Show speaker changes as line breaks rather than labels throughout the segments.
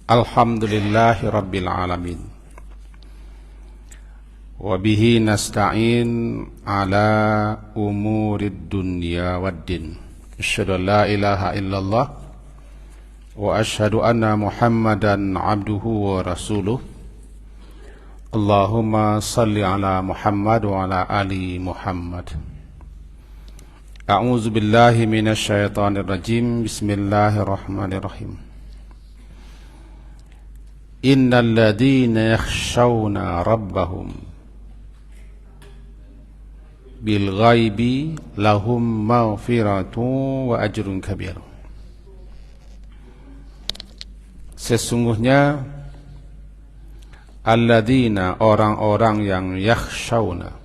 Alhamdulillahi Rabbil Alamin. Wabihi nasta'in ala umurid dunya waddin. Asyhadu an la ilaha illallah wa asyhadu anna Muhammadan abduhu wa rasuluh. Allahumma salli ala Muhammad wa ala ali Muhammad. A'udzu billahi minasy syaithanir rajim. Bismillahirrahmanirrahim. Innal ladzina yakhshawna rabbahum bil ghaibi lahum maghfiratun wa ajrun kabir. Sesungguhnya alladzina, orang-orang yang yakhshawna,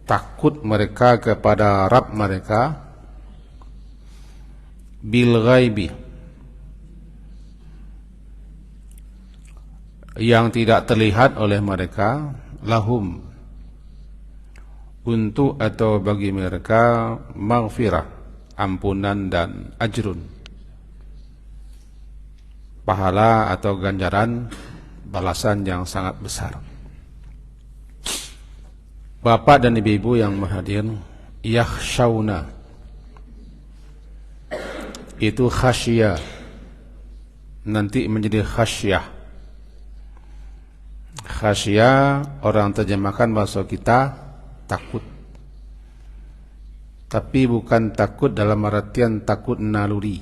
takut mereka kepada Rabb mereka, bil ghaibi, yang tidak terlihat oleh mereka, lahum, untuk atau bagi mereka, maghfirah, ampunan dan ajrun, pahala atau ganjaran, balasan yang sangat besar. Bapak dan ibu-ibu yang hadir, yakhshawna itu khasyah, nanti menjadi khasyah. Khasyah orang terjemahkan bahasa kita takut, tapi bukan takut dalam artian takut naluri,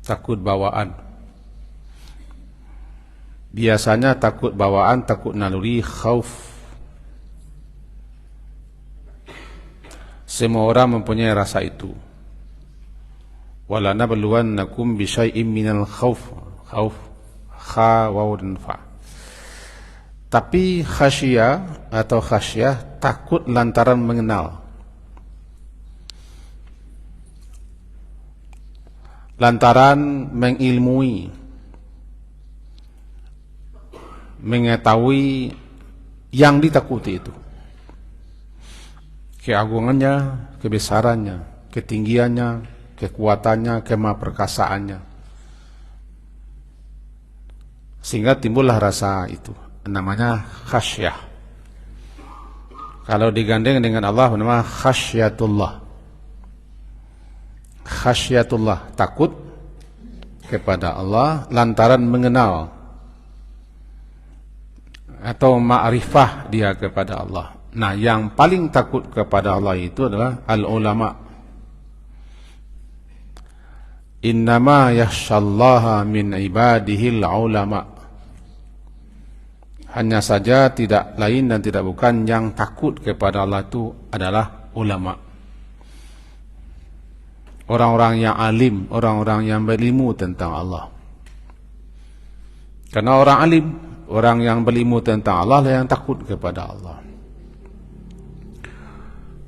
takut bawaan. Biasanya takut bawaan, takut naluri, khauf. Semua orang mempunyai rasa itu. Wala nabluwannakum bisyai'im minal khauf, kha waw dan fa. Tapi khasyah atau khasyah takut lantaran mengenal, lantaran mengilmui, mengetahui yang ditakuti itu, keagungannya, kebesarannya, ketinggiannya, kekuatannya, kemahaperkasaannya, sehingga timbullah rasa itu, namanya khasyah. Kalau digandeng dengan Allah, nama khasyatullah. Khasyatullah, takut kepada Allah lantaran mengenal atau ma'rifah dia kepada Allah. Nah, yang paling takut kepada Allah itu adalah al-ulama. Innama yakhshallaha min ibadihil ulama. Hanya saja tidak lain dan tidak bukan yang takut kepada Allah itu adalah ulama. Orang-orang yang alim, orang-orang yang berilmu tentang Allah. Karena orang alim, orang yang berilmu tentang Allah lah yang takut kepada Allah.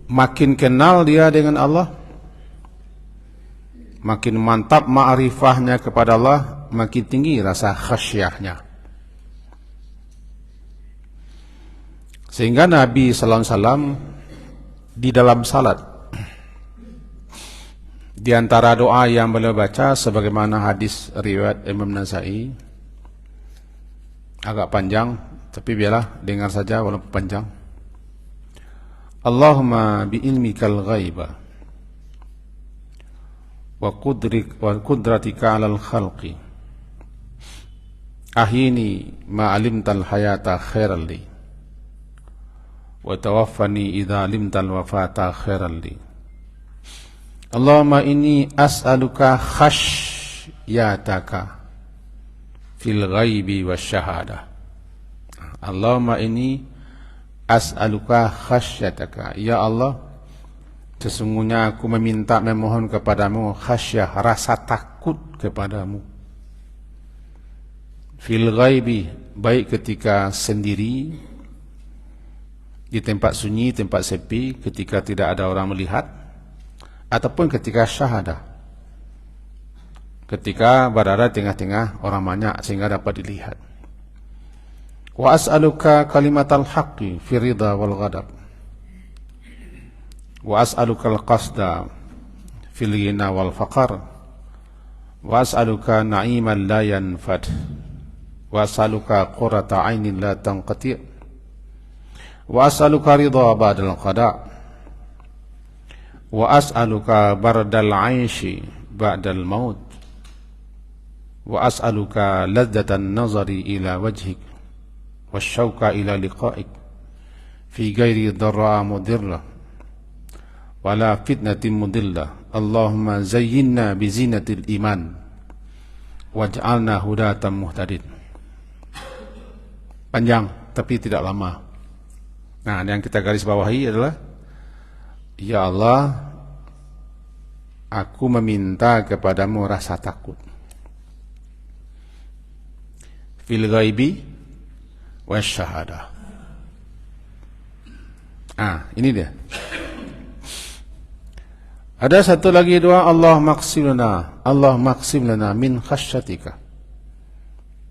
Makin kenal dia dengan Allah, makin mantap ma'rifahnya kepada Allah, makin tinggi rasa khasyahnya. Sehingga Nabi sallallahu alaihi wasallam di dalam salat, di antara doa yang beliau baca sebagaimana hadis riwayat Imam Nasa'i, agak panjang tapi biarlah dengar saja walaupun panjang. Allahumma bi ilmikal ghaiba wa qudratika 'alal khalqi ahini ma 'alimtal hayata khairan li wa tawaffani idza 'alimtal wafata khairan li. Allahumma inni as'aluka khasyyataka fil ghaibi wasyahada. Allahumma inni as'aluka khasyyataka, ya Allah, sesungguhnya aku meminta, memohon kepadamu khasyah, rasa takut kepadamu. Fil ghaibi, baik ketika sendiri, di tempat sunyi, tempat sepi, ketika tidak ada orang melihat, ataupun ketika syahadah, ketika berada tengah-tengah orang banyak sehingga dapat dilihat. Wa as'aluka kalimatal haqqi fi ridha wal ghadab. wa as'alukal qasda fil ghina wal faqar, wa as'aluka na'iman la yanfad, wa as'aluka qurrata 'ainin la tanqati', wa as'aluka ridha ba'dal qada', wa as'aluka bardal 'aishi ba'dal maut, wa as'aluka ladzatan nazari ila wajhik wasyauqa ila liqa'ik fi ghairi dharra mudirra wala fitnatin mudillah. Allahumma zayyinna bi zinatil iman waj'alna hudatan muhtadin. Panjang tapi tidak lama. Nah, yang kita garis bawahi adalah, ya Allah, aku meminta kepadamu rasa takut fil ghaibi wasyahadah. Ini dia. Ada satu lagi doa, Allah maqsim lana min khasyatika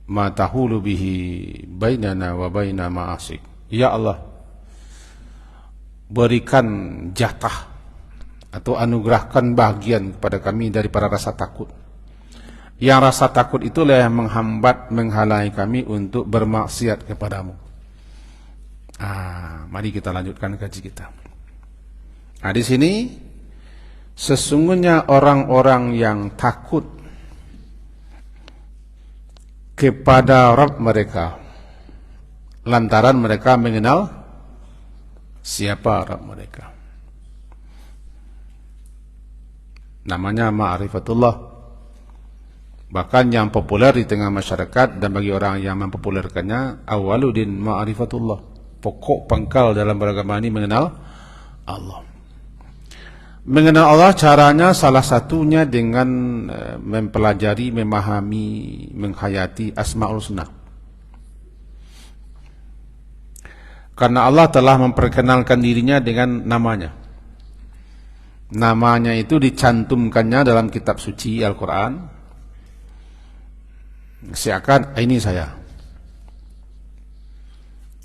ma tahulu bihi bainana wa baina ma'asik. Ya Allah, berikan jatah atau anugerahkan bagian kepada kami daripada rasa takut. Yang rasa takut itulah yang menghambat, menghalangi kami untuk bermaksiat kepadamu. Mari kita lanjutkan kaji kita. Di sini sesungguhnya orang-orang yang takut kepada Rabb mereka lantaran mereka mengenal siapa Rabb mereka. Namanya ma'rifatullah. Bahkan yang populer di tengah masyarakat dan bagi orang yang mempopulerkannya, awaludin ma'rifatullah. Pokok pangkal dalam beragama ini mengenal Allah. Mengenal Allah caranya salah satunya dengan mempelajari, memahami, menghayati Asmaul Husna. Karena Allah telah memperkenalkan dirinya dengan namanya. Namanya itu dicantumkannya dalam kitab suci Al-Quran. Seakan ini saya.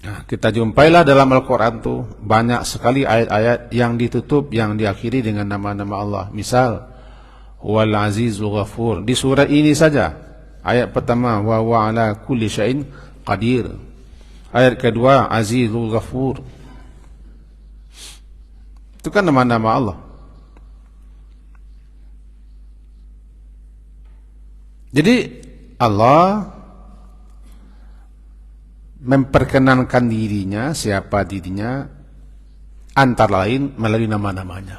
Kita jumpailah dalam Al-Quran tuh banyak sekali ayat-ayat yang ditutup, yang diakhiri dengan nama-nama Allah. Misal, Huwal Azizul Ghafur. Di surah ini saja, ayat pertama, wa huwa ala kulli syai'in qadir. Ayat kedua, Azizul Ghafur. Itu kan nama-nama Allah. Jadi Allah memperkenalkan dirinya, siapa dirinya, antara lain melalui nama-namanya.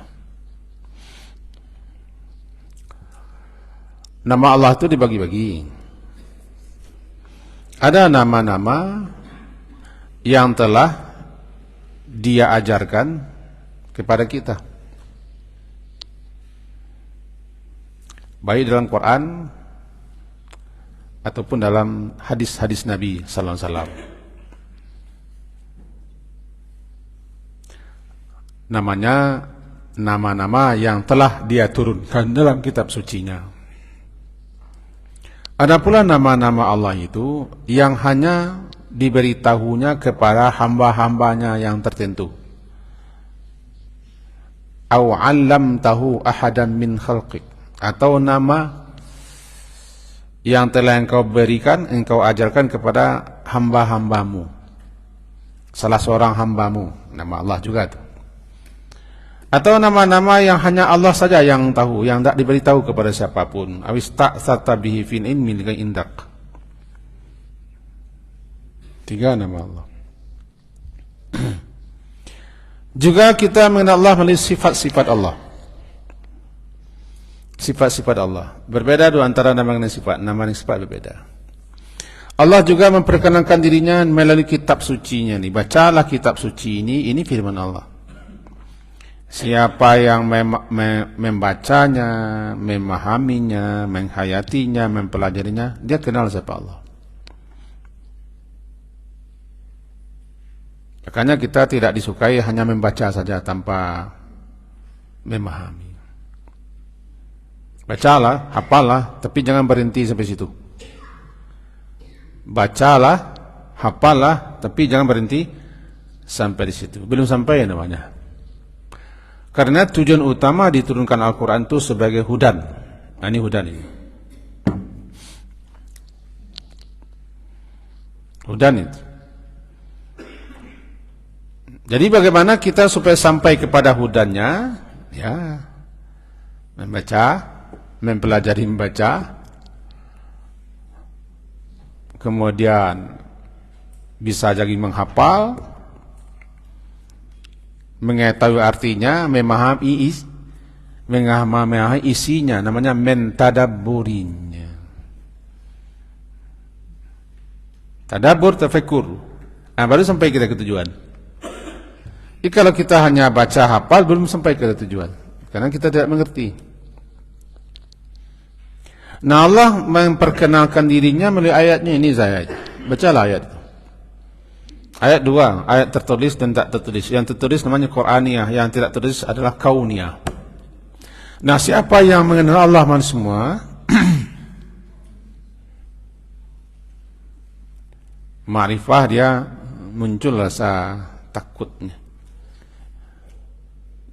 Nama Allah itu dibagi-bagi. Ada nama-nama yang telah Dia ajarkan kepada kita, baik dalam Quran ataupun dalam hadis-hadis Nabi sallallahu alaihi wasallam. Namanya nama-nama yang telah Dia turunkan dalam kitab sucinya. Ada pula nama-nama Allah itu yang hanya diberitahunya kepada hamba-hambanya yang tertentu. Au 'allamtahu ahadan min khalqik, atau nama yang telah engkau berikan, engkau ajarkan kepada hamba-hambamu, salah seorang hambamu, nama Allah juga itu. Atau nama-nama yang hanya Allah saja yang tahu, yang tidak diberitahu kepada siapapun. Awis ta'sata bihi fin ilmin indak. 3 nama Allah. Juga kita mengenal Allah melalui sifat-sifat Allah. Sifat-sifat Allah berbeda dua antara nama dan sifat. Nama dan sifat berbeda. Allah juga memperkenalkan dirinya melalui kitab sucinya nih. Bacalah kitab suci ini firman Allah. Siapa yang membacanya, memahaminya, menghayatinya, mempelajarinya, dia kenal siapa Allah. Makanya kita tidak disukai hanya membaca saja tanpa memahami. Bacalah, hafalah, tapi jangan berhenti sampai situ. Bacalah, hafalah, tapi jangan berhenti sampai di situ. Belum sampai namanya. Karena tujuan utama diturunkan Al-Quran itu sebagai hudan. Nah, ini hudan ini. Hudan itu. Jadi bagaimana kita supaya sampai kepada hudannya? Ya, membaca, mempelajari membaca, kemudian bisa jadi menghafal, mengetahui artinya, memahami isinya, namanya mentadabburinya. Tadabbur, tafakkur. Nah, baru sampai kita ke tujuan. Jadi kalau kita hanya baca hafal belum sampai ke tujuan, karena kita tidak mengerti. Nah, Allah memperkenalkan dirinya melalui ayatnya ini, saya bacalah ayat. Ayat 2, ayat tertulis dan tak tertulis. Yang tertulis namanya Qur'aniyah, yang tidak tertulis adalah Kauniyah. Nah, siapa yang mengenal Allah semua, ma'rifah, dia muncul rasa takutnya.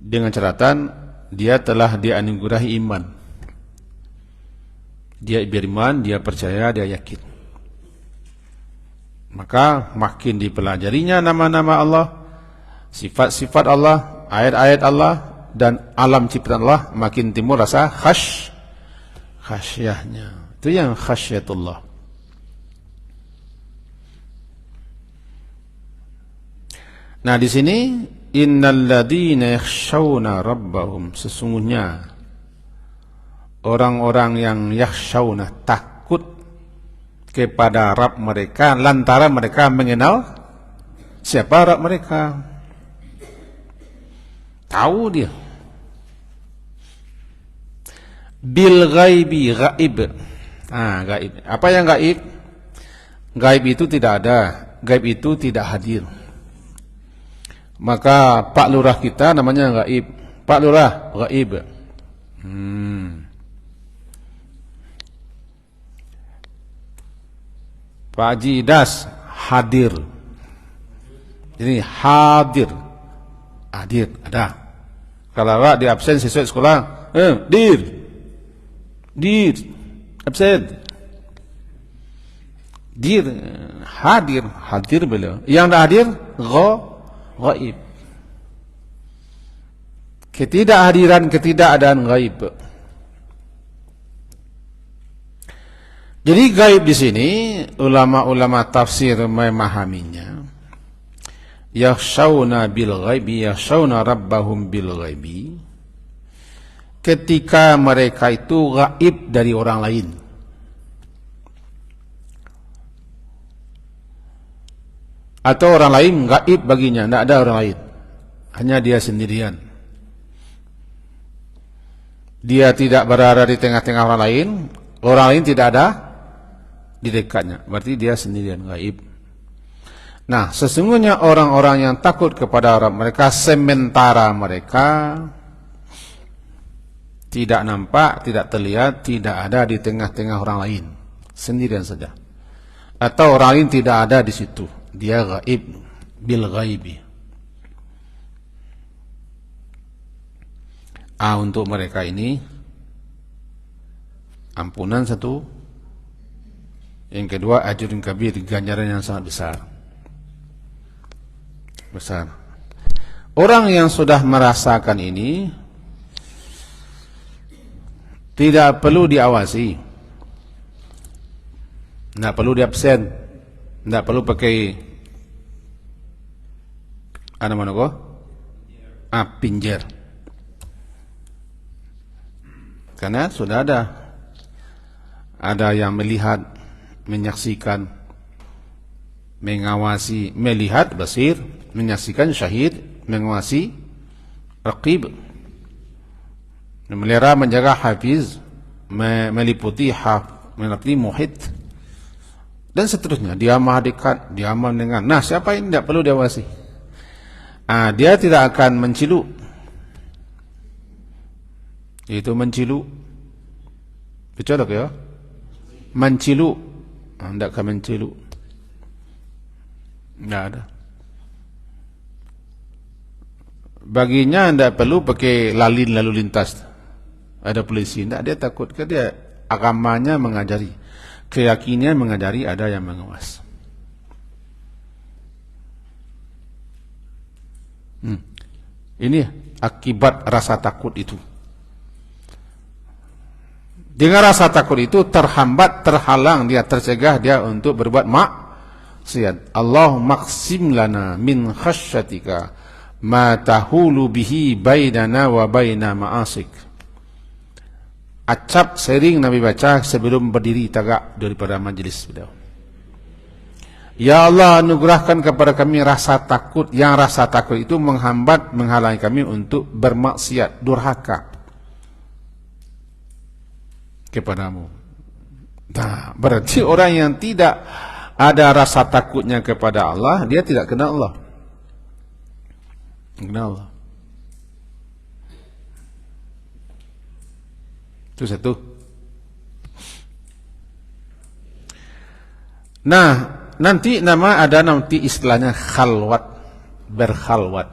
Dengan catatan dia telah dianugerahi iman. Dia beriman, dia percaya, dia yakin. Maka makin dipelajarinya nama-nama Allah, sifat-sifat Allah, ayat-ayat Allah, dan alam ciptaan Allah, makin timbul rasa khasyahnya. Itu yang khasyatullah. Nah, di sini innal ladzina yakhshawna rabbahum, sesungguhnya orang-orang yang yakhshawna, takut kepada Rabb mereka lantaran mereka mengenal siapa Rabb mereka. Tahu dia. Bil ghaibi, gaib. Gaib. Apa yang gaib? Gaib itu tidak ada. Gaib itu tidak hadir. Maka Pak Lurah kita namanya gaib. Pak Lurah, gaib. Pak Haji Das, hadir. Ini hadir. Hadir, ada. Kalau di absen siswa sekolah, dir, absen. Dir, hadir beliau. Yang tidak hadir, gaib. Ketidakhadiran, ketidakadaan gaib. Jadi gaib di sini ulama-ulama tafsir memahaminya. Yakhshawna bil ghaibi, yakhshawna rabbahum bil ghaibi. Ketika mereka itu gaib dari orang lain. Atau orang lain gaib baginya, tidak ada orang lain. Hanya dia sendirian. Dia tidak berada di tengah-tengah orang lain tidak ada di dekatnya. Berarti dia sendirian, gaib. Nah, sesungguhnya orang-orang yang takut kepada Rabb mereka, sementara mereka tidak nampak, tidak terlihat, tidak ada di tengah-tengah orang lain, sendirian saja. Atau orang lain tidak ada di situ, dia gaib, bil ghaibi. Untuk mereka ini ampunan satu, yang kedua ajrun kabir, ganjaran yang sangat besar. Orang yang sudah merasakan ini tidak perlu diawasi, tidak perlu diabsen, tidak perlu pakai pinjer, karena sudah ada yang melihat, menyaksikan, mengawasi, melihat basir, menyaksikan syahid, mengawasi raqib, memelihara, menjaga hafiz, meliputi muhit, dan seterusnya. Dia maha dekat, dia maha mendengar. Nah, siapa yang tidak perlu diawasi? Dia tidak akan mencilu. Itu mencilu, betul ya? Mencilu, tidak akan mencilu. Tidak ada. Baginya tidak perlu pakai lalin lalu lintas. Ada polisi, tidak, dia takut. Dia agamanya mengajari, keyakinannya mengajari, ada yang mengawas. Ini akibat rasa takut itu. Dengan rasa takut itu terhambat, terhalang, dia tercegah dia untuk berbuat maksiat. Allah maksim lana min khasyatika ma tahulu bihi bainana wa baina ma'asik. Acap sering Nabi baca sebelum berdiri tegak daripada majlis beliau. Ya Allah, anugerahkan kepada kami rasa takut, yang rasa takut itu menghambat, menghalangi kami untuk bermaksiat, durhaka kepadamu. Nah, berarti orang yang tidak ada rasa takutnya kepada Allah, dia tidak kenal Allah. Kenal Allah. Itu satu. Nah, nanti nanti istilahnya khalwat, berkhalwat,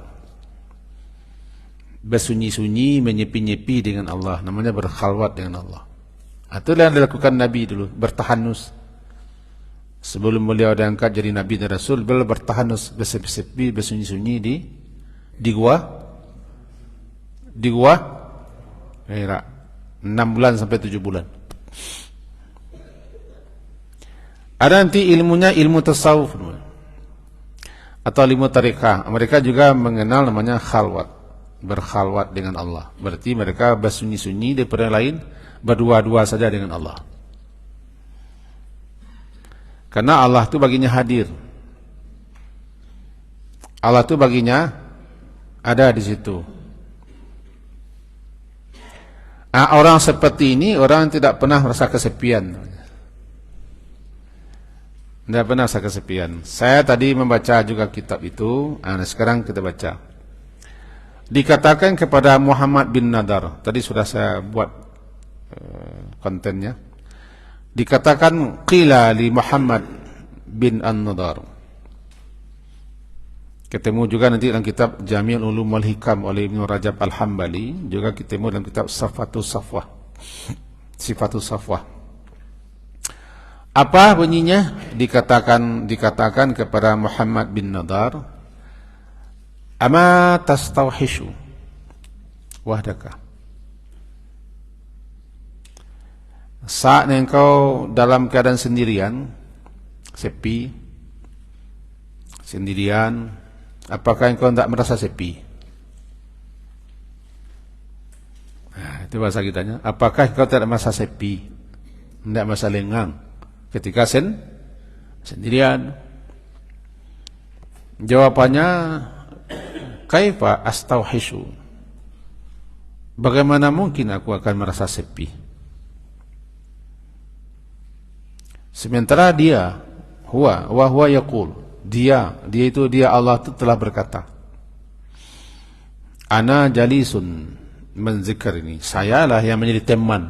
bersunyi-sunyi, menyepi-nyepi dengan Allah, namanya berkhalwat dengan Allah. Itu yang dilakukan Nabi dulu, bertahanus. Sebelum beliau diangkat jadi Nabi dan Rasul, beliau bertahanus, bersepi-sepi, bersunyi-sunyi di gua Hira. 6 bulan sampai 7 bulan. Ada nanti ilmunya ilmu tasawuf atau ilmu tariqah. Mereka juga mengenal namanya khalwat, berkhalwat dengan Allah. Berarti mereka bersunyi-sunyi daripada lain, berdua-dua saja dengan Allah. Karena Allah itu baginya hadir. Allah itu baginya ada di situ. Orang seperti ini, orang yang tidak pernah merasa kesepian. Tidak pernah merasa kesepian. Saya tadi membaca juga kitab itu, sekarang kita baca. Dikatakan kepada Muhammad bin Nadar, tadi sudah saya buat kontennya. Dikatakan, qila li Muhammad bin An-Nadar. Ketemu juga nanti dalam kitab Jami' Ulum wal Hikam oleh Ibnu Rajab Al-Hambali, juga ketemu dalam kitab Sifatus Safwah. Apa bunyinya? Dikatakan kepada Muhammad bin Nadar, ama tastawhishu wahdaka. Saat engkau dalam keadaan sendirian, sepi, sendirian, apakah engkau tidak merasa sepi? Nah, itu bahasa kitanya. Apakah engkau tidak merasa sepi, tidak merasa lengang ketika sendirian? Jawabannya, kaifa astauhishu? Bagaimana mungkin aku akan merasa sepi? Sementara dia, huwa yaqul, dia Allah itu telah berkata, ana jalisun menzikrni, sayalah yang menjadi teman.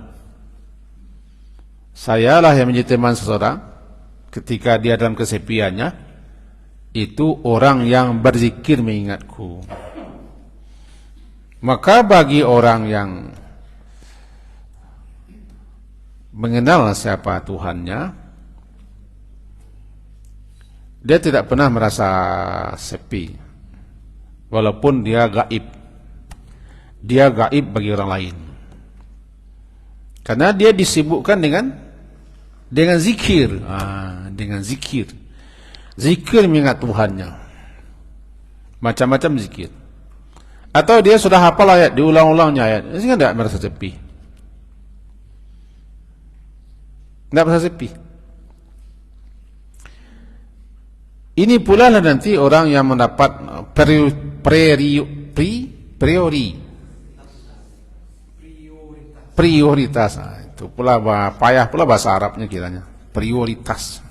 Sayalah yang menjadi teman seseorang ketika dia dalam kesepiannya, itu orang yang berzikir mengingatku. Maka bagi orang yang mengenal siapa Tuhannya, dia tidak pernah merasa sepi, walaupun dia gaib. Dia gaib bagi orang lain, karena dia disibukkan dengan zikir, dengan zikir mengingat Tuhannya, macam-macam zikir. Atau dia sudah hafal ayat, diulang-ulangnya ayat, sehingga tidak merasa sepi, tidak merasa sepi. Ini pula lah nanti orang yang mendapat prioritas. Itu pula payah pula bahasa Arabnya kiranya, prioritas.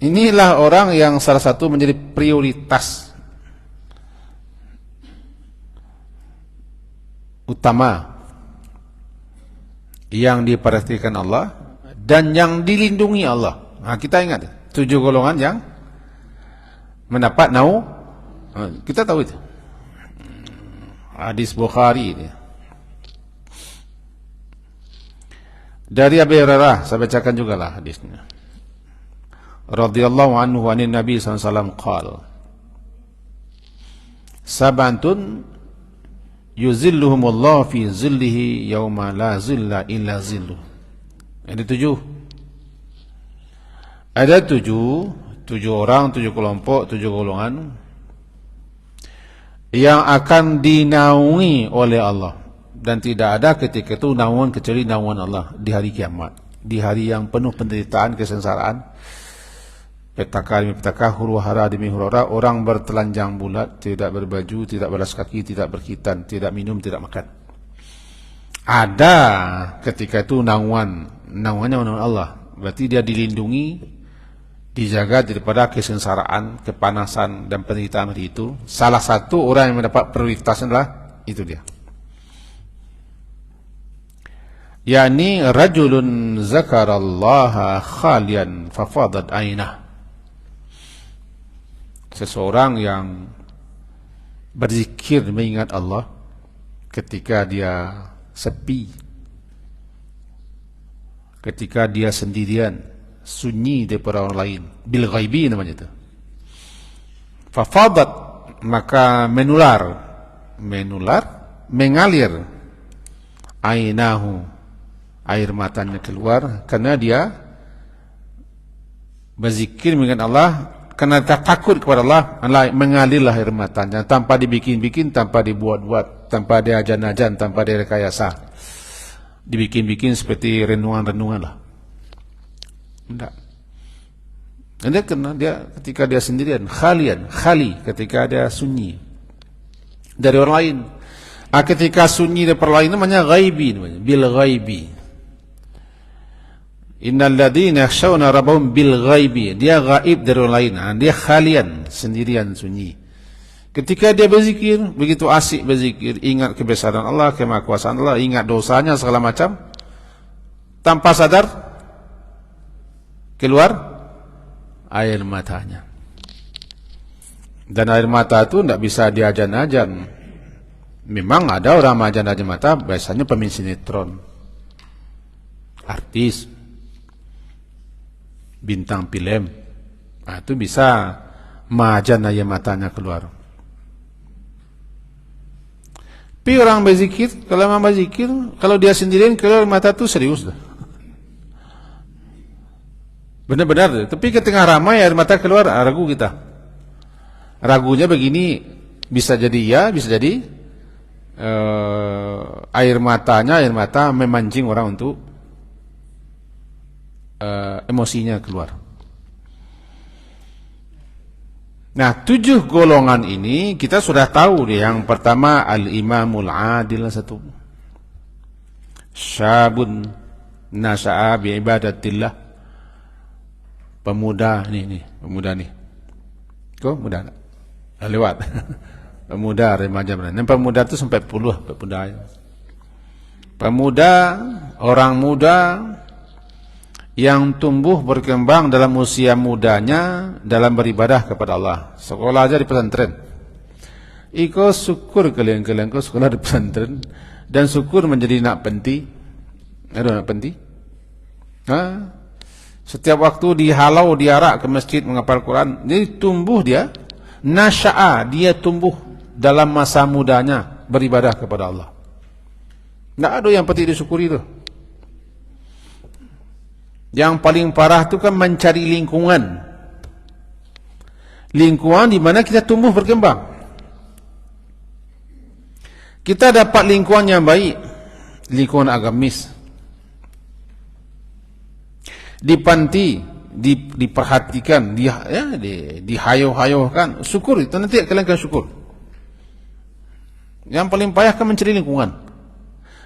Inilah orang yang salah satu menjadi prioritas utama yang diperhatikan Allah dan yang dilindungi Allah. Nah, kita ingat 7 golongan yang mendapat kita tahu itu. Hadis Bukhari ini. Dari Abu Hurairah, saya bacakan juga lah hadisnya. Radhiyallahu anhu anin Nabi sallallahu alaihi wasallam qala Sab'atun yuzilluhumullahu fi zillihi yauma la zilla illa zilluh. Ada 7. Ada 7 orang, 7 kelompok, 7 golongan yang akan dinaungi oleh Allah, dan tidak ada ketika itu naungan kecuali naungan Allah di hari kiamat, di hari yang penuh penderitaan, kesengsaraan, petaka demi petaka, huru hara demi huru hara, orang bertelanjang bulat, tidak berbaju, tidak balas kaki, tidak berkhitan, tidak minum, tidak makan. Ada ketika itu naungannya naungan Allah, berarti dia dilindungi, dijaga daripada kesengsaraan, kepanasan dan penderitaan hari itu. Salah satu orang yang mendapat prioritas adalah itu dia, yakni rajulun zakarallaha khalian fafadat ainah, seseorang yang berzikir mengingat Allah ketika dia sepi, ketika dia sendirian, sunyi daripada orang lain, bil ghaibi namanya itu. Fafadat, maka mengalir ainahu, air matanya keluar karena dia berzikir mengingat Allah. Karena takut kepada Allah, mengalirlah air matanya tanpa dibikin-bikin, tanpa dibuat-buat, tanpa diajan-ajan, tanpa direkayasa, dibikin-bikin seperti renungan-renungan lah. Tidak. Ini karena dia ketika dia sendirian, khali, ketika dia sunyi dari orang lain. Ketika sunyi dari orang lain namanya ghaibi, namanya bil ghaibi. Innal ladzina yakhshawna rabbahum bil ghaibi, dia gaib dari orang lain, dia khalian, sendirian, sunyi. Ketika dia berzikir, begitu asik berzikir, ingat kebesaran Allah, kemahakuasaan Allah, ingat dosanya segala macam, tanpa sadar keluar air matanya. Dan air mata itu tidak bisa diajan-ajan. Memang ada orang ajan-ajan mata, biasanya pemain sinetron, artis, bintang film, itu bisa majan aja matanya keluar. Tapi orang berzikir, kalau memang berzikir, kalau dia sendirian keluar mata itu serius dah, benar-benar. Tapi ketika ramai air mata keluar, ragu kita. Ragunya begini, bisa jadi ya, bisa jadi air mata memancing orang untuk emosinya keluar. Nah, 7 golongan ini kita sudah tahu. Yang pertama al-imamul adil, satu, syabun nasha'a bi ibadatillah, pemuda pemuda nih. Kok muda tak? Lewat. Pemuda remaja. Yang pemuda itu sampai 40 pemuda, orang muda yang tumbuh berkembang dalam usia mudanya dalam beribadah kepada Allah. Sekolah aja di pesantren. Iko syukur kalian kau sekolah di pesantren, dan syukur menjadi nak penti. Ada nak penti? Setiap waktu dihalau, diarak ke masjid menghafal Quran. Jadi tumbuh dia, nasya'a, dia tumbuh dalam masa mudanya beribadah kepada Allah. Tidak ada yang penting disyukuri itu. Yang paling parah itu kan mencari lingkungan di mana kita tumbuh berkembang. Kita dapat lingkungan yang baik, lingkungan agamis, di panti, diperhatikan, dihayuh-hayuhkan, syukur itu, nanti kalian akan syukur. Yang paling payah kan mencari lingkungan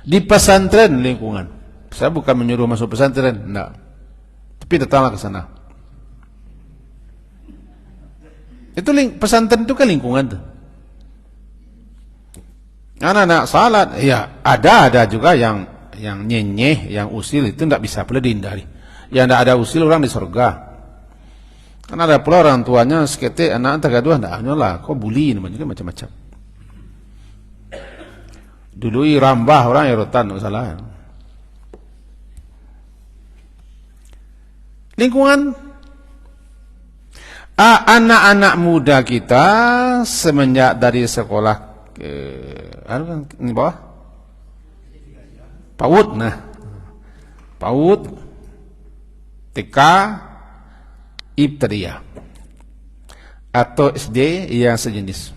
di pesantren. Lingkungan, saya bukan menyuruh masuk pesantren, enggak, tapi datanglah ke sana. Itu pesantren itu kan lingkungan tuh. Anak-anak salat, ya ada juga yang nyenyeh, yang usil, itu tidak bisa pula dihindari. Yang tidak ada usil orang di surga. Karena ada pula orang tuanya sekete anak tagaduh, tidak lah, kok bully namanya, macam-macam. Dulu rambah orang ya rotan, tak salah. Lingkungan anak-anak muda kita semenjak dari sekolah ini bawah PAUD, PAUD, TK, Ibtidaiyah atau SD yang sejenis.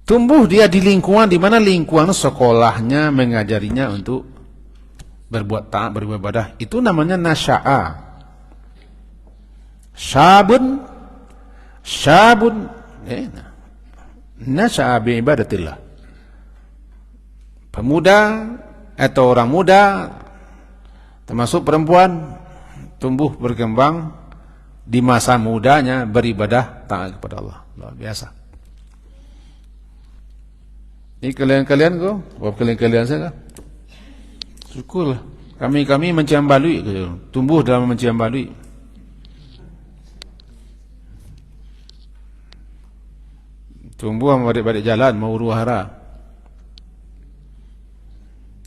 Tumbuh dia di lingkungan di mana lingkungan sekolahnya mengajarinya untuk berbuat taat, beribadah. Itu namanya nasya'a. Syabun nasya'a bi ibadatillah. Pemuda atau orang muda termasuk perempuan tumbuh berkembang di masa mudanya beribadah taat kepada Allah. Luar biasa. Ini kalian kok, buat kalian saya kah? Syukurlah. Kami mencium balui, tumbuh dalam mencium balui. Tumbuh sama badik-badik jalan, mau huru-hara.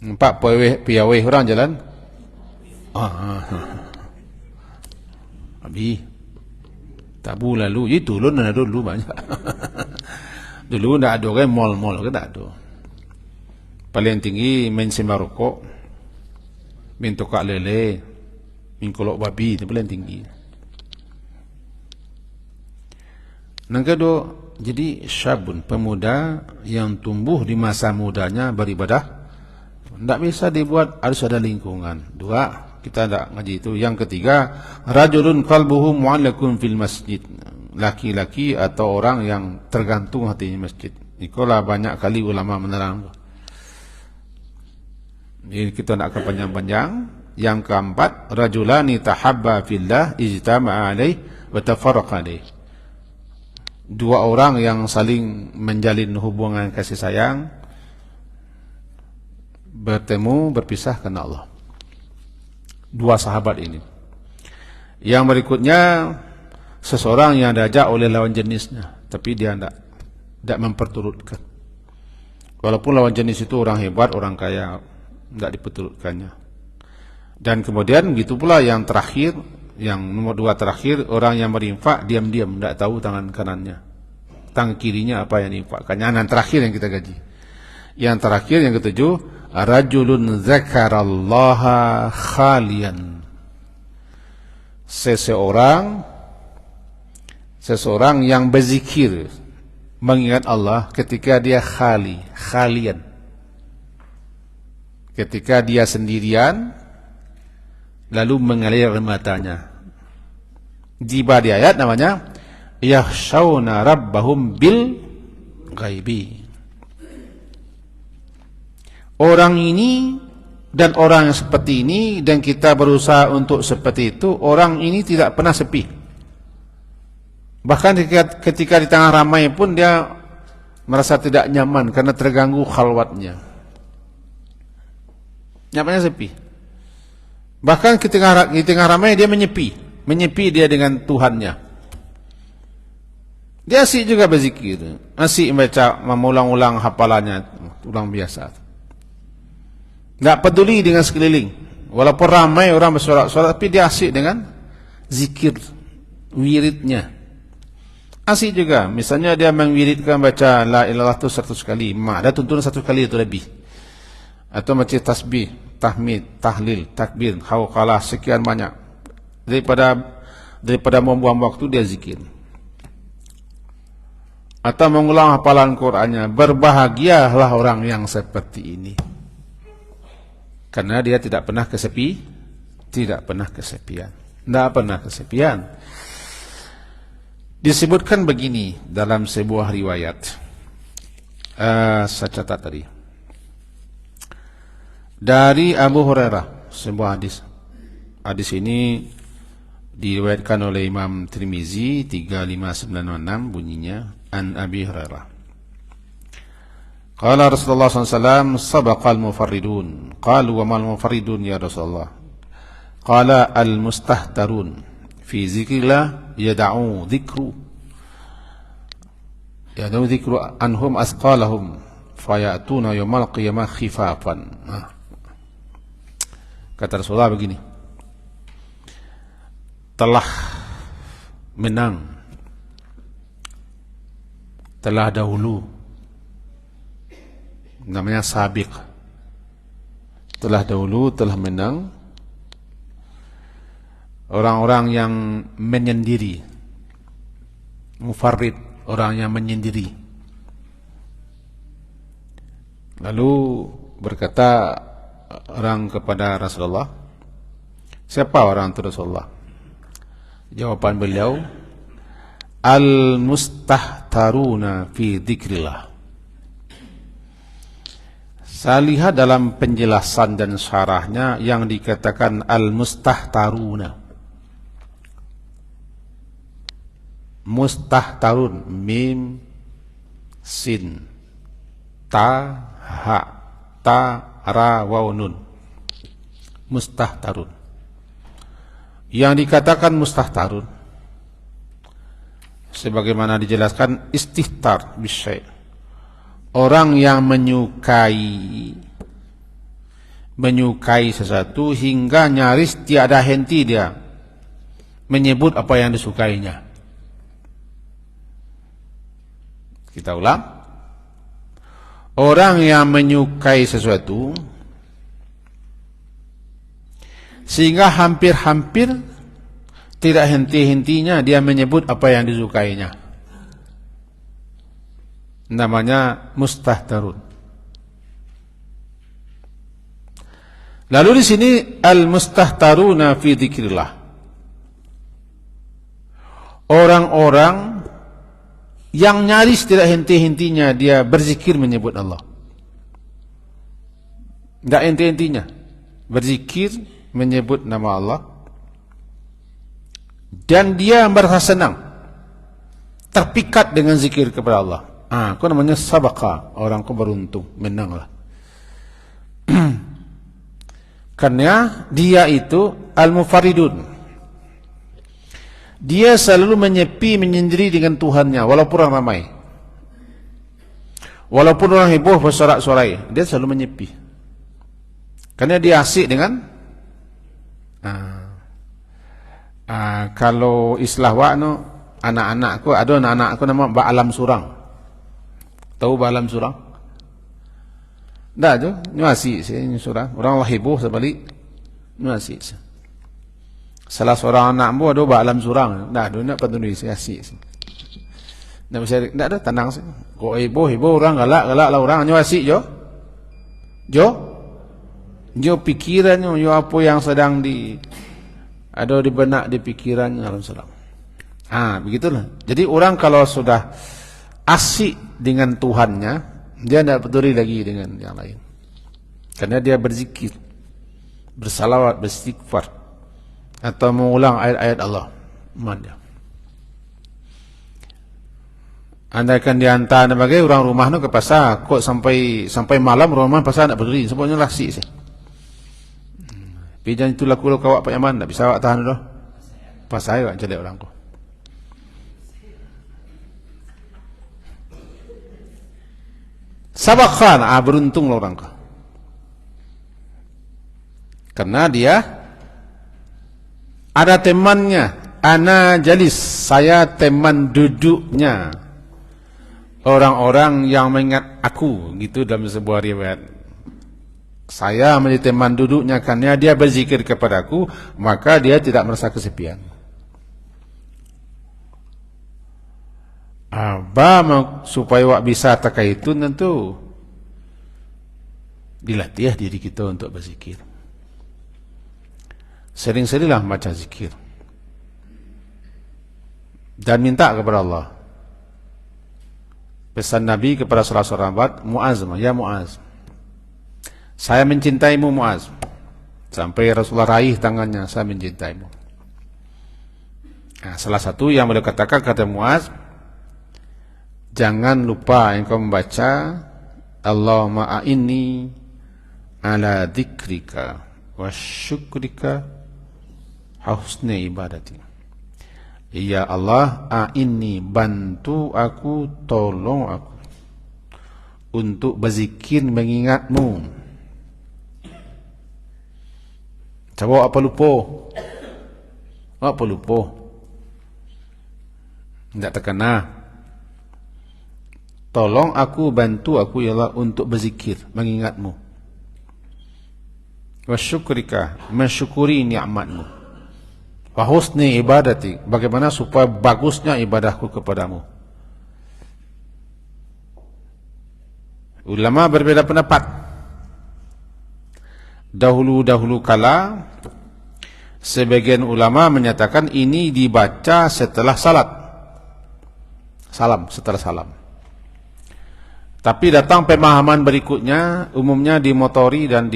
Nampak piawai orang jalan. Habis. Tabu lalu, itu dulu banyak. Dulu tak ada kan mall-mall ke tak ada. Paling tinggi main sembah rokok, main tokak lele, main kolok babi, itu paling tinggi. Yang kedua, jadi syabun, pemuda yang tumbuh di masa mudanya beribadah, tidak bisa dibuat, harus ada lingkungan. Dua, kita tidak ngaji itu. Yang ketiga, rajulun qalbuhu mu'allakun fil masjid, laki-laki atau orang yang tergantung hatinya masjid. Itulah banyak kali ulama menerang. Jadi kita nak akan panjang-panjang. Yang keempat, rajulani tahabba fillah ijtama'a alaih wa tafarraqa alaih. Dua orang yang saling menjalin hubungan kasih sayang, bertemu, berpisah karena Allah. Dua sahabat ini. Yang berikutnya, seseorang yang diajak oleh lawan jenisnya, tapi dia tidak memperturutkan. Walaupun lawan jenis itu orang hebat, orang kaya, tidak diperturutkannya. Dan kemudian begitu pula yang terakhir, yang nomor dua terakhir, orang yang berinfak diam-diam, tidak tahu tangan kanannya, tangan kirinya apa yang diinfakkannya. Yang terakhir yang kita gaji. Yang terakhir, yang ketujuh, rajulun zakarallaha khalian. Seseorang yang berzikir, mengingat Allah ketika dia khalian. Ketika dia sendirian, lalu mengalir matanya. Di ayat namanya yakhshawna rabbahum bil ghaibi. Orang ini dan orang yang seperti ini, dan kita berusaha untuk seperti itu, orang ini tidak pernah sepi. Bahkan ketika di tengah ramai pun dia merasa tidak nyaman karena terganggu khalwatnya. Nyapanya sepi. Bahkan di tengah ramai dia menyepi dia dengan Tuhannya. Dia asik juga berzikir, asik membaca, mengulang-ulang hafalannya, ulang biasa. Tidak peduli dengan sekeliling. Walaupun ramai orang bersolat-solat, tapi dia asik dengan zikir, wiridnya. Asik juga. Misalnya dia mengwiridkan baca la ilallah itu 100 kali. Ada tuntunan 1 kali itu lebih. Atau macam tasbih, tahmid, tahlil, takbir, hauqalah, sekian banyak. Daripada membuang waktu dia zikir. Atau mengulang hafalan Qur'annya. Berbahagialah orang yang seperti ini. Karena dia tidak pernah kesepian. Tidak pernah kesepian. Disebutkan begini dalam sebuah riwayat. Saya catat tadi. Dari Abu Hurairah, sebuah hadis. Hadis ini diriwayatkan oleh Imam Tirmizi 3596 bunyinya, an Abi Hurairah. Qala Rasulullah SAW, sabaqal mufarridun. Qalu wa mal mufarridun ya Rasulullah. Qala al mustahtarun fi zikrillah yada'u dhikru anhum asqalahum fayatuna yaumal qiyamah khifafan. Nah, kata Rasulullah begini, telah menang, telah dahulu, namanya sabiq, telah dahulu, telah menang orang-orang yang menyendiri, mufarrid, orang yang menyendiri. Lalu berkata orang kepada Rasulullah, siapa orang itu Rasulullah? Jawaban beliau, al-mustahtaruna fi dzikrillah. Saya lihat dalam penjelasan dan syarahnya yang dikatakan al-mustahtaruna. Mustahtarun, mim, sin, ta, ha, ta, ra, waw, nun. Mustahtarun. Yang dikatakan mustahtarun, sebagaimana dijelaskan, istihtar bisyai, orang yang menyukai sesuatu hingga nyaris tiada henti dia menyebut apa yang disukainya. Kita ulang. Orang yang menyukai sesuatu sehingga hampir-hampir tidak henti-hentinya dia menyebut apa yang disukainya, namanya mustahtarun. Lalu di sini al-mustahtaruna fi dzikrillah, orang-orang yang nyaris tidak henti-hentinya dia berzikir menyebut Allah. Tidak henti-hentinya berzikir menyebut nama Allah, dan dia merasa senang, terpikat dengan zikir kepada Allah. Itu namanya sabaqa, orang beruntung, menanglah. Karena dia itu al-mufaridun, dia selalu menyepi, menyendiri dengan Tuhannya, walaupun orang ramai, walaupun orang heboh bersorak-sorai, dia selalu menyepi. Karena dia asik dengan kalau islah wakno, anak-anakku, ada anak-anakku nama Ba'alam Surang. Tahu Ba'alam Surang? Dah tu, ni asik saya ni surang. Orang lah heboh sebalik, ni asik saya. Salah seorang anak bu ada Ba'alam Surang. Dah tu nak patut nulis asik saya. Nak bisa dak ada tenang saya. Kok heboh orang galak lah orang, ni asik jo. Jo pikirannya, jo apa yang sedang ada di benak, di pikirannya. Begitulah. Jadi orang kalau sudah asik dengan Tuhannya, dia tidak peduli lagi dengan yang lain. Karena dia berzikir, bersalawat, beristighfar, atau mengulang ayat-ayat Allah. Andaikan dihantar sebagai orang rumah ke pasar, kok sampai malam rumah pasar nak berdiri, semuanya asik sih. Pijan itu laku kawak Pak Yaman, tak bisa awak tahan dah. Pas saya awak jelek orang ko. Sabakhan, beruntunglah orang ko. Karena dia ada temannya, ana jalis, saya teman duduknya orang-orang yang mengingat aku, gitu dalam sebuah riwayat. Saya menjadi teman duduknya karena dia berzikir kepadaku, maka dia tidak merasa kesepian. Supaya wak bisa takai itu tentu dilatih diri kita untuk berzikir. Sering-seringlah baca zikir dan minta kepada Allah. Pesan Nabi kepada salah seorang sahabat, Muaz, ya Muaz, saya mencintaimu Muaz. Sampai Rasulullah raih tangannya, saya mencintaimu. Salah satu yang beliau katakan, kata Muaz, jangan lupa engkau membaca Allahumma a'inni ala dzikrika wa syukrika husni ibadati. Ya Allah, a'inni, bantu aku, tolong aku, untuk berzikir mengingatmu. Coba apa lupa? Apa lupa? Tidak terkena. Tolong aku, bantu aku ya Allah untuk berzikir mengingatmu. Wa syukrika, mensyukuri nikmatmu. Wa husni ibadati, bagaimana supaya bagusnya ibadahku kepadamu. Ulama berbeda pendapat. Dahulu-dahulu kala sebagian ulama menyatakan ini dibaca setelah salat. Salam, setelah salam. Tapi datang pemahaman berikutnya, umumnya dimotori dan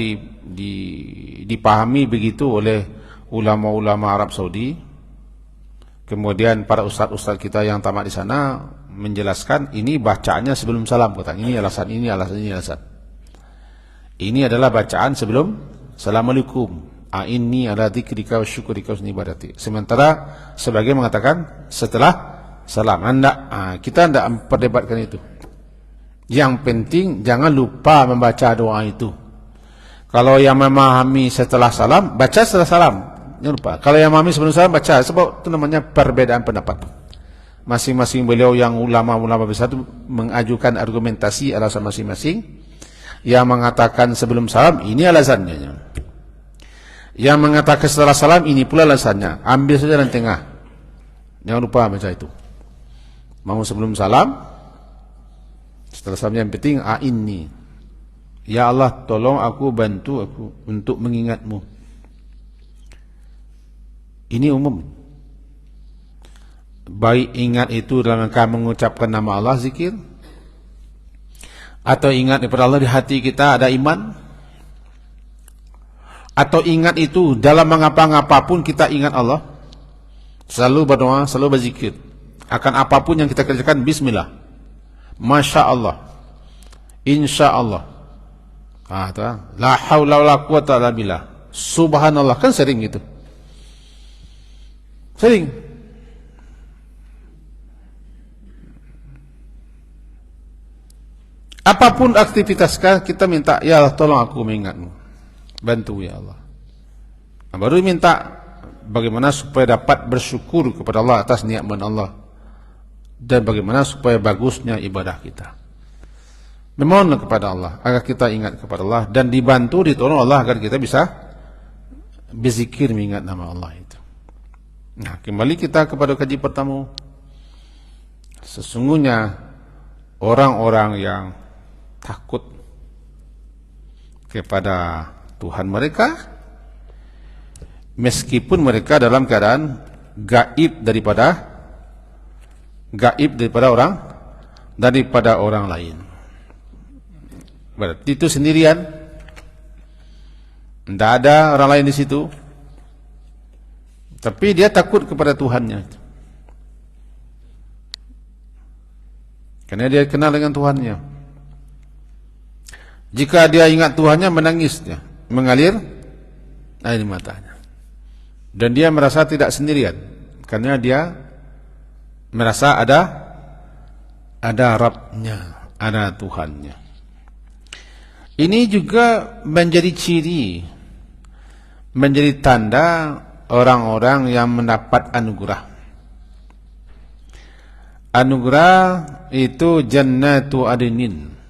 dipahami begitu oleh ulama-ulama Arab Saudi. Kemudian para ustaz-ustaz kita yang tamat di sana menjelaskan ini bacaannya sebelum salam, kata ini alasan, ini alasan, ini alasan. Ini adalah bacaan sebelum Assalamualaikum. Ini adalah dzikrika wa syukrika wa ibadati. Sementara sebagian mengatakan setelah salam. Kita tidak memperdebatkan itu. Yang penting jangan lupa membaca doa itu. Kalau yang memahami setelah salam, baca setelah salam. Jangan lupa. Kalau yang memahami sebelum salam, baca. Sebab itu namanya perbedaan pendapat. Masing-masing beliau yang ulama-ulama besar itu mengajukan argumentasi alasan masing-masing. Yang mengatakan sebelum salam, ini alasannya. Yang mengatakan setelah salam, ini pula alasannya. Ambil saja dan tengah. Jangan lupa baca itu. Mau sebelum salam, setelah salam yang penting, ini. Ya Allah, tolong aku, bantu aku untuk mengingatmu. Ini umum. Baik ingat itu dalam rangka mengucapkan nama Allah, zikir, atau ingat kepada Allah di hati kita ada iman, atau ingat itu dalam mengapa-ngapa pun kita ingat Allah, selalu berdoa, selalu berzikir. Akan apapun yang kita kerjakan, bismillah, masya Allah, insya Allah, la haula wala quwata illa billah, subhanallah. Kan sering gitu, sering. Apapun aktivitas kita minta, ya Allah tolong aku mengingatmu, bantu ya Allah. Baru minta bagaimana supaya dapat bersyukur kepada Allah atas nikmat Allah, dan bagaimana supaya bagusnya ibadah kita. Memohon kepada Allah agar kita ingat kepada Allah dan dibantu, ditolong Allah agar kita bisa berzikir mengingat nama Allah itu. Nah, kembali kita kepada kaji pertama. Sesungguhnya orang-orang yang takut kepada Tuhan mereka, meskipun mereka dalam keadaan gaib daripada orang lain. Berarti itu sendirian, tidak ada orang lain di situ, tapi dia takut kepada Tuhannya, karena dia kenal dengan Tuhannya. Jika dia ingat Tuhannya, menangis dia, mengalir air matanya, dan dia merasa tidak sendirian, karena dia merasa ada Rabbnya, ada Tuhannya. Ini juga menjadi ciri, menjadi tanda orang-orang yang mendapat anugerah. Anugerah itu jannatu adnin.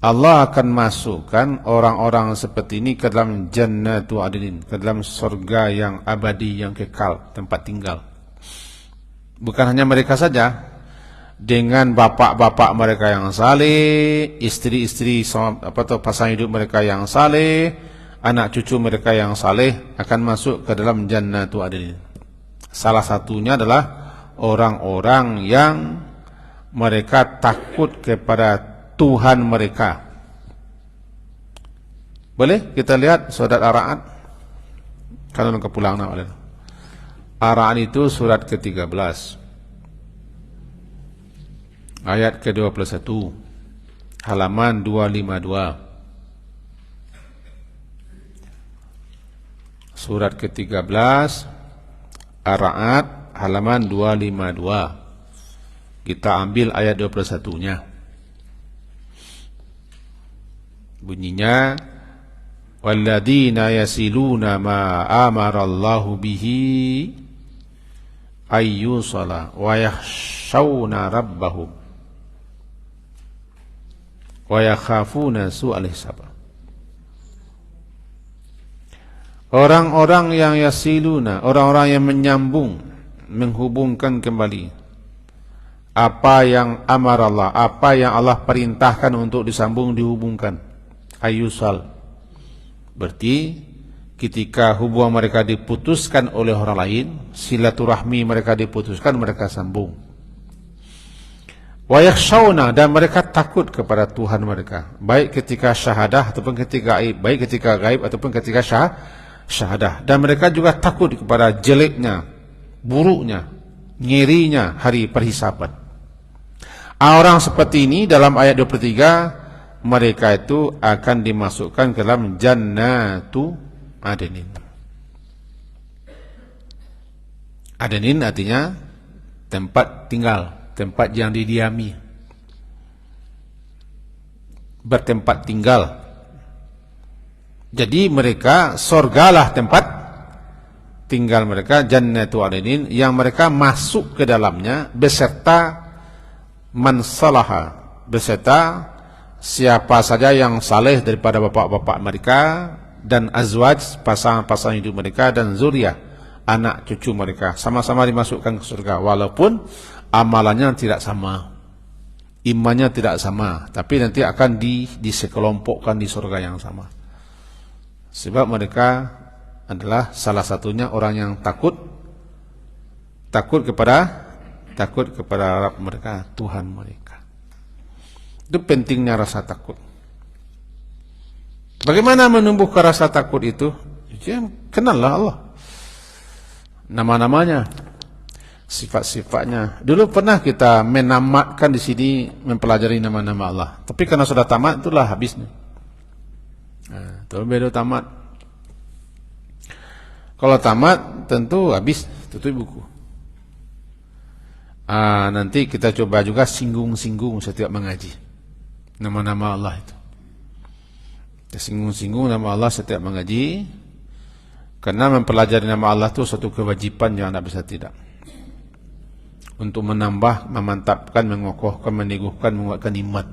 Allah akan masukkan orang-orang seperti ini ke dalam jannatu adnin, ke dalam surga yang abadi, yang kekal, tempat tinggal. Bukan hanya mereka saja, dengan bapak-bapak mereka yang saleh, istri-istri pasangan hidup mereka yang saleh, anak cucu mereka yang saleh akan masuk ke dalam jannatu adnin. Salah satunya adalah orang-orang yang mereka takut kepada Tuhan mereka. Boleh kita lihat surat Ar-Ra'd, kalau nak pulang nak boleh. Ar-Ra'd itu surat ke-13 ayat ke-21, halaman 252. Surat ke-13 Ar-Ra'd halaman 252. Kita ambil ayat 21-nya. Bunyinya walladzina yasiluna ma amarallahu bihi ayyusala wa yakhshawna rabbahum wa yakhafuna su'al hisab. Orang-orang yang yasiluna, orang-orang yang menyambung, menghubungkan kembali apa yang amar Allah, apa yang Allah perintahkan untuk disambung, dihubungkan. Ayyusal. Berarti ketika hubungan mereka diputuskan oleh orang lain, silaturahmi mereka diputuskan, mereka sambung. Wa yakhshawna, dan mereka takut kepada Tuhan mereka, baik ketika syahadah ataupun ketika gaib, baik ketika gaib ataupun ketika syahadah. Dan mereka juga takut kepada jeleknya, buruknya, ngerinya hari perhisaban. Orang seperti ini dalam ayat 23, mereka itu akan dimasukkan ke dalam jannatu adnin. Adnin artinya tempat tinggal, tempat yang didiami, bertempat tinggal. Jadi mereka, sorgalah tempat tinggal mereka, jannatu adnin, yang mereka masuk ke dalamnya beserta man salaha, beserta siapa saja yang saleh daripada bapak-bapak mereka, dan azwaj, pasangan-pasangan hidup mereka, dan zuriyah, anak cucu mereka, sama-sama dimasukkan ke surga, walaupun amalannya tidak sama, imannya tidak sama, tapi nanti akan disekelompokkan di surga yang sama. Sebab mereka adalah salah satunya orang yang takut kepada Rabb mereka, Tuhan mereka. Itu pentingnya rasa takut. Bagaimana menumbuhkan rasa takut itu? Ya, kenallah Allah, nama-namanya, sifat-sifatnya. Dulu pernah kita menamatkan di sini mempelajari nama-nama Allah, tapi karena sudah tamat, itulah habisnya. Nah, itu baru tamat. Kalau tamat tentu habis, tutup buku. Nanti kita coba juga singgung-singgung setiap mengaji nama-nama Allah itu. Kita singgung-singgung nama Allah setiap mengaji, karena mempelajari nama Allah itu suatu kewajiban yang tidak bisa tidak, untuk menambah, memantapkan, mengokohkan, meneguhkan, menguatkan iman.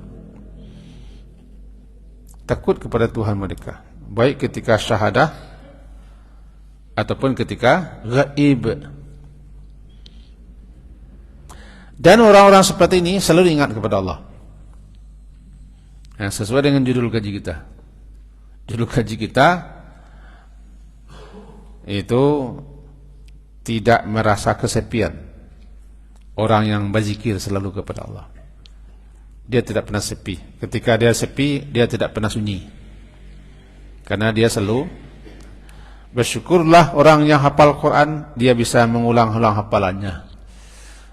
Takut kepada Tuhan mereka, baik ketika syahadah ataupun ketika gaib. Dan orang-orang seperti ini selalu ingat kepada Allah. Nah, sesuai dengan judul kaji kita. Judul kaji kita itu tidak merasa kesepian. Orang yang berzikir selalu kepada Allah, dia tidak pernah sepi. Ketika dia sepi, dia tidak pernah sunyi, karena dia selalu bersyukurlah orang yang hafal Quran, dia bisa mengulang-ulang hafalannya.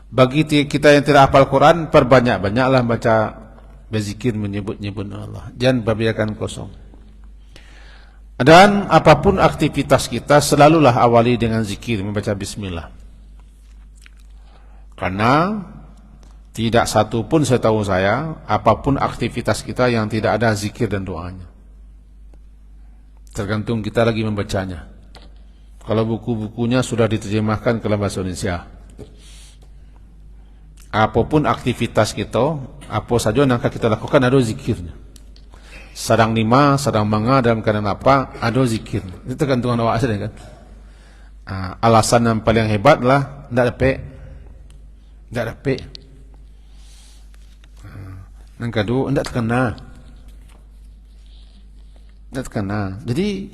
Bagi kita yang tidak hafal Quran, perbanyak-banyaklah baca, berzikir, menyebut-nyebut Allah, jangan biarkan kosong. Dan apapun aktivitas kita, selalulah awali dengan zikir, membaca bismillah. Karena tidak satu pun setahu saya, apapun aktivitas kita yang tidak ada zikir dan doanya. Tergantung kita lagi membacanya. Kalau buku-bukunya sudah diterjemahkan ke bahasa Indonesia, apapun aktivitas kita, apa saja yang akan kita lakukan, ada zikirnya. Sedang lima, sedang manga, dalam keadaan apa, ada zikir. Itu tergantung awak saja kan. Alasan yang paling hebat lah, tidak dapat. Yang kedua, tidak terkena. Jadi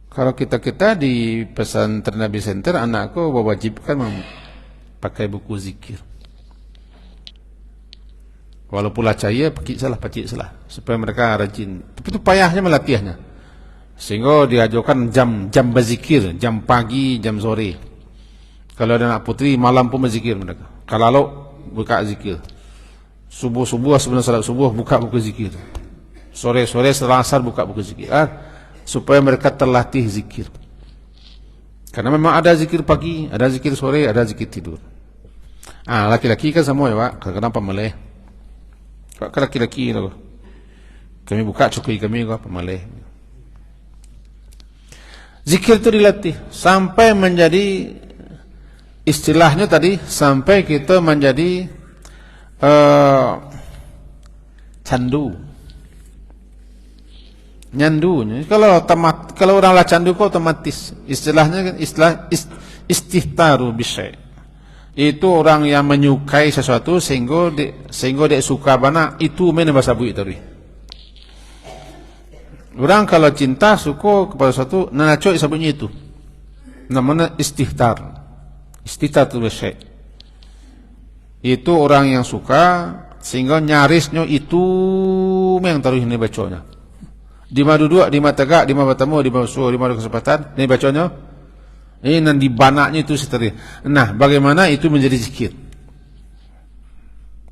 kalau kita di pesantren Nabi Center, anakku wajibkan pakai buku zikir. Walaupun lah cahaya, pacik salah, supaya mereka rajin. Tapi itu payahnya melatihnya, sehingga diajukan jam berzikir, jam pagi, jam sore. Kalau ada anak putri, malam pun berzikir mereka. Kalau buka zikir, subuh sebelum salat subuh buka buku zikir, sore setelah asar buka buku zikir, supaya mereka terlatih zikir. Karena memang ada zikir pagi, ada zikir sore, ada zikir tidur. Laki-laki kan semua ya Pak, kenapa meleh? Pak laki-laki loh. Kami buka cukui kami apa malih. Zikir itu dilatih sampai menjadi istilahnya tadi sampai kita menjadi candu. Nyandu. Kalau orang lah candu kok otomatis. Istilahnya istihtaru bisyai. Itu orang yang menyukai sesuatu sehingga dia suka bana itu mana bahasa bui tadi. Orang kalau cinta suka kepada sesuatu nanacoi sebutnya itu. Namanya istihtar. Istihtar itu bisyai. Itu orang yang suka sehingga nyarisnya itu yang taruh ini bacanya. Di mana duduk, di mana tegak, di mana bertemu, di mana usul, di mana kesempatan, ini bacanya. Ini nanti banaknya itu seteri. Nah, bagaimana itu menjadi zikir?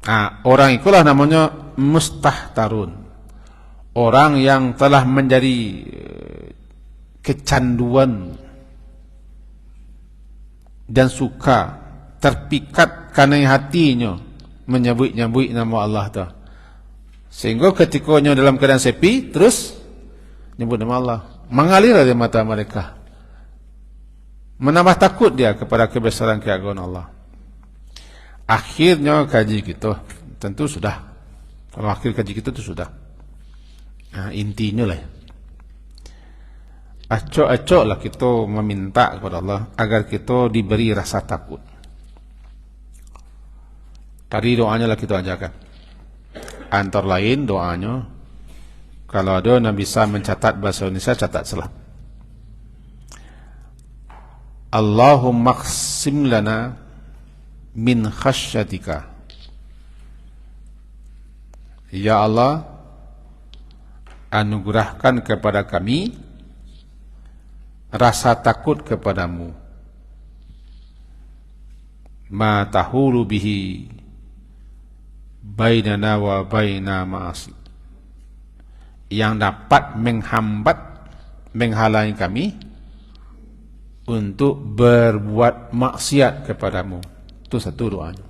Nah, orang itulah namanya mustahtarun. Orang yang telah menjadi kecanduan dan suka terpikat karena hatinya menyebut-nyebut nama Allah tu. Sehingga ketikanya dalam keadaan sepi, terus nyebut nama Allah. Mengalir dari mata mereka. Menambah takut dia kepada kebesaran keagungan Allah. Akhirnya kaji kita tentu sudah. Kalau akhir kaji kita itu sudah. Nah, intinya lah. Acok-acoklah kita meminta kepada Allah agar kita diberi rasa takut. Tadi doanya lah kita ajarkan. Antara lain doanya, kalau ada yang bisa mencatat bahasa Indonesia, catat salah. Allahumma qsim lana min khasyatika. Ya Allah, anugerahkan kepada kami rasa takut kepadamu. Ma tahulu bihi bainana wa baina ma'asi. Yang dapat menghalangi kami untuk berbuat maksiat kepadamu. Itu satu doanya.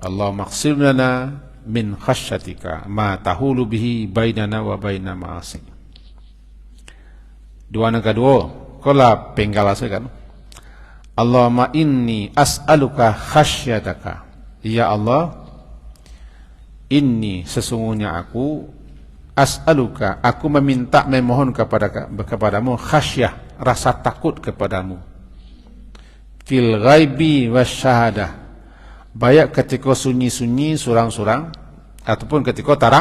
Allahumma qsim lana min khasyatika ma tahulu bihi bainana wa baina ma'asi. Doa yang kedua, kalau penggalas kan. Allahumma inni as'aluka khasyataka. Ya Allah, inni sesungguhnya aku as'aluka, aku meminta memohon kepadamu khasyah, rasa takut kepadamu. Fil ghaibi wasyahadah, baik ketika sunyi-sunyi surang-surang ataupun ketika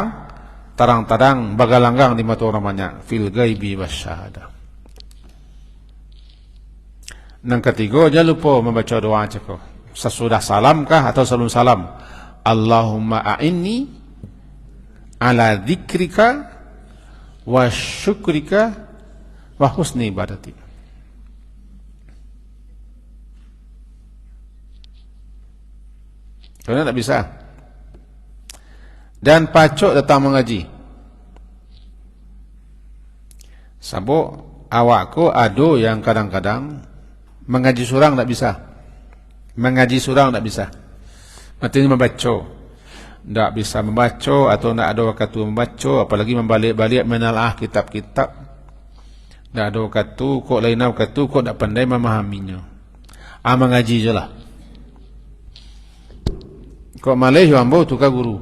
tarang-tarang bagalanggang di mata orang banyak. Fil ghaibi wasyahadah. Yang ketiga, jangan lupa membaca doa cakap sesudah salam kah atau sebelum salam. Allahumma a'inni ala dzikrika wa syukrika wa husni ibadati. Kerana tak bisa. Dan pacok datang mengaji. Sabuk awakku ada yang kadang-kadang mengaji surang tak bisa. Mengaji surang tak bisa. Maksudnya membaca. Tak bisa membaca atau tak ada waktu membaca, apalagi membalik-balik menalah kitab-kitab. Tak ada waktu, kok lain waktu, kok tak pandai memahaminya. Mengaji je lah. Kok Malaysia ambo tukar guru.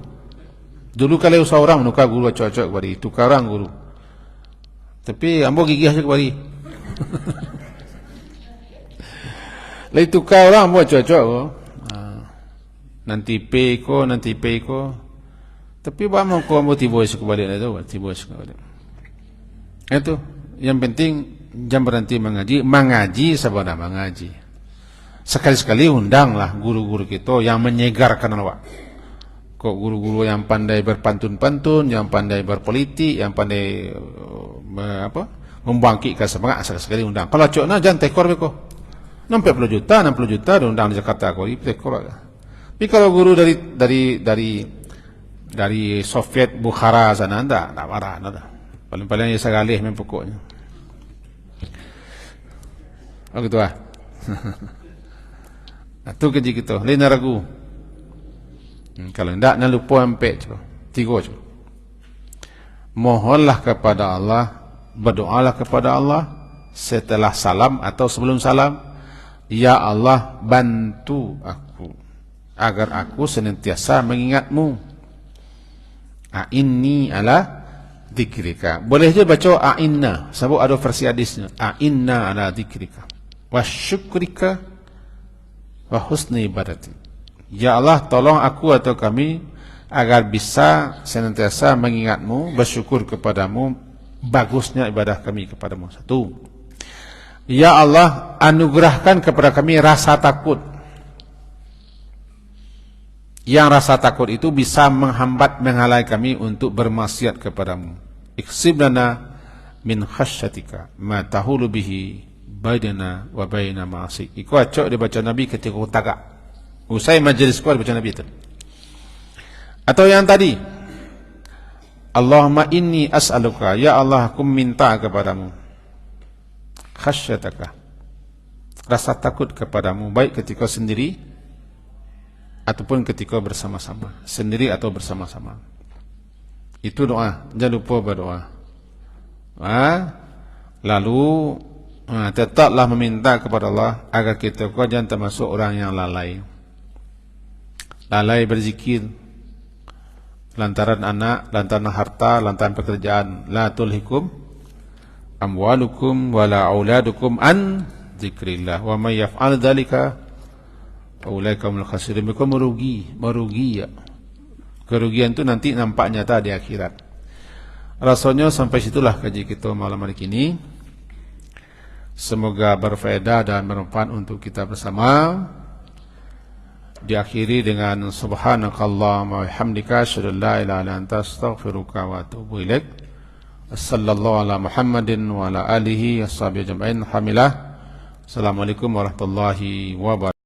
Dulu kalau usaha orang tukar guru cocok kepada tukar orang guru. Tapi ambo gigih aja kepada. Lain tukar orang ambo cocok ko. Nanti pay ko. Tapi bagaimana ko ambo tiboy sekebalik itu, tiboy sekebalik. Itu yang penting jangan berhenti mengaji sebenarnya mengaji. Sekali-sekali undanglah guru-guru kita yang menyegarkan awak. Kok guru-guru yang pandai berpantun-pantun, yang pandai berpolitik, yang pandai membangkitkan semangat, sekali-sekali undang. Kalau cokna jangan tekor beko. 60 juta diundang di Jakarta kok tekor. Tapi kalau guru dari Soviet Bukhara sana tak marah nada. Paling-paling ya segalih memang pokoknya. Oh gitu ah. Itu kerja kita. Lain ragu. Kalau tidak, nak lupa sampai. 3 je. mohonlah kepada Allah, berdoalah kepada Allah setelah salam atau sebelum salam, ya Allah bantu aku agar aku senantiasa mengingatmu. A'inni ala dzikrika. Boleh je baca a'inna, sebab ada versi hadisnya. A'inna ala dzikrika wa syukrika wa husni ibadati. Ya Allah, tolong aku atau kami agar bisa senantiasa mengingatmu, bersyukur kepadamu, bagusnya ibadah kami kepadamu. Satu. Ya Allah, anugerahkan kepada kami rasa takut. Yang rasa takut itu bisa menghambat, menghalangi kami untuk bermaksiat kepadamu. Iksib lana min khasyatika ma tahulu bihi bainana wa baina ma'asi. Iku acok dia baca Nabi ketika tagak. Usai majlis kuat baca Nabi itu. Atau yang tadi, Allahumma inni as'aluka, ya Allah aku minta kepadamu khasyataka, rasa takut kepadamu, baik ketika sendiri ataupun ketika bersama-sama, sendiri atau bersama-sama. Itu doa, jangan lupa berdoa. Lalu tetaplah meminta kepada Allah agar kita jangan termasuk orang yang lalai. Lalai berzikir lantaran anak, lantaran harta, lantaran pekerjaan. La tulhikum amwalukum wala auladukum an dzikrillah wa may yaf'al dzalika faulaika humul khasirun. Mereka merugi ya. Kerugian itu nanti nampak nyata di akhirat. Rasanya sampai situlah kaji kita malam hari ini. Semoga berfaedah dan bermanfaat untuk kita bersama. Diakhiri dengan subhanakallahumma wa bihamdika asyhadu an la ilaha illa anta astaghfiruka wa atubu ilaik. Sallallahu ala Muhammadin wa ala alihi washabihi ajma'in. Alhamdulillah. Assalamualaikum warahmatullahi wabarakatuh.